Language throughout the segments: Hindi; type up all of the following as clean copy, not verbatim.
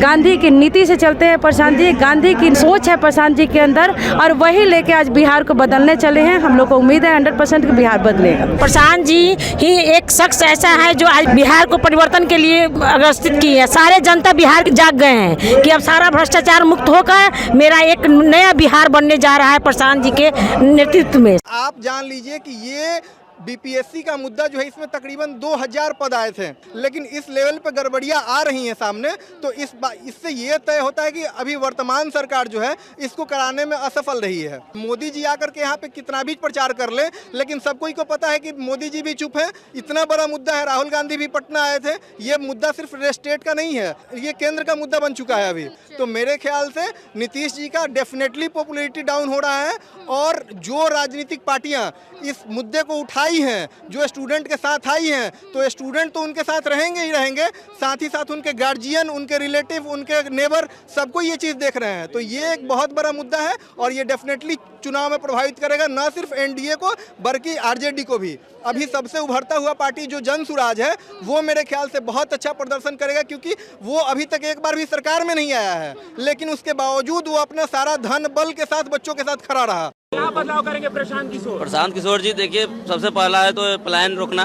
गांधी की नीति से चलते हैं प्रशांत जी, गांधी की सोच है प्रशांत जी के अंदर और वही लेके आज बिहार को बदलने चले हैं। हम लोग को उम्मीद है 100% कि बिहार बदलेगा। प्रशांत जी ही एक शख्स ऐसा है जो आज बिहार को परिवर्तन के लिए अग्रसित की है। सारे जनता बिहार जाग गए हैं कि अब सारा भ्रष्टाचार मुक्त होकर मेरा एक नया बिहार बनने जा रहा है प्रशांत जी के नेतृत्व में। आप जान लीजिए कि ये बीपीएससी का मुद्दा जो है, इसमें तकरीबन 2000 पद आए थे, लेकिन इस लेवल पे गड़बड़ियां आ रही हैं सामने, तो इससे ये तय होता है कि अभी वर्तमान सरकार जो है इसको कराने में असफल रही है। मोदी जी आकर के यहाँ पे कितना भी प्रचार कर ले, लेकिन सबको ही को पता है कि मोदी जी भी चुप है। इतना बड़ा मुद्दा है, राहुल गांधी भी पटना आए थे। ये मुद्दा सिर्फ स्टेट का नहीं है, ये केंद्र का मुद्दा बन चुका है अभी। तो मेरे ख्याल से नीतीश जी का डेफिनेटली पॉपुलैरिटी डाउन हो रहा है, और जो राजनीतिक पार्टियां इस मुद्दे को उठाई हैं, जो स्टूडेंट के साथ आई हैं, तो स्टूडेंट तो उनके साथ रहेंगे ही रहेंगे, साथ ही साथ उनके गार्जियन, उनके रिलेटिव, उनके नेबर, सबको ये चीज़ देख रहे हैं। तो ये एक बहुत बड़ा मुद्दा है और ये डेफिनेटली चुनाव में प्रभावित करेगा, न सिर्फ एनडीए को बल्कि आरजेडी को भी। अभी सबसे उभरता हुआ पार्टी जो जन सुराज है, वो मेरे ख्याल से बहुत अच्छा प्रदर्शन करेगा, क्योंकि वो अभी तक एक बार भी सरकार में नहीं आया है, लेकिन उसके बावजूद वो अपना सारा धन बल के साथ बच्चों के साथ खड़ा रहा। क्या बदलाव करेंगे प्रशांत किशोर? प्रशांत किशोर जी देखिए, सबसे पहला है तो पलायन रोकना,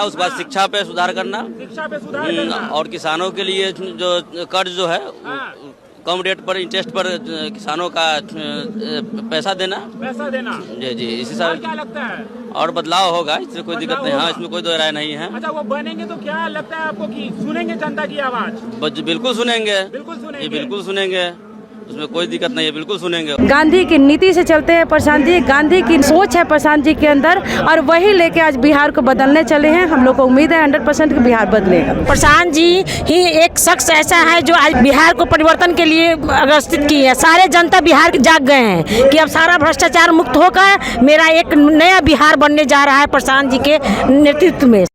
उसके बाद शिक्षा पे सुधार करना, और किसानों के लिए जो कर्ज जो है कम रेट पर, इंटरेस्ट पर किसानों का पैसा देना जी इसी सब। क्या लगता है और बदलाव होगा, इससे कोई दिक्कत नहीं। हाँ, इसमें कोई दो राय नहीं है। अच्छा, वो बनेंगे तो क्या लगता है आपको कि सुनेंगे जनता की आवाज? बिल्कुल सुनेंगे, उसमें कोई दिक्कत नहीं है, बिल्कुल सुनेंगे। गांधी की नीति से चलते हैं प्रशांत जी, गांधी की सोच है प्रशांत जी के अंदर और वही लेके आज बिहार को बदलने चले हैं। हम लोग को उम्मीद है 100% कि बिहार बदलेगा। प्रशांत जी ही एक शख्स ऐसा है जो आज बिहार को परिवर्तन के लिए अग्रसित की है। सारे जनता बिहार जाग गए हैं कि अब सारा भ्रष्टाचार मुक्त होकर मेरा एक नया बिहार बनने जा रहा है प्रशांत जी के नेतृत्व में।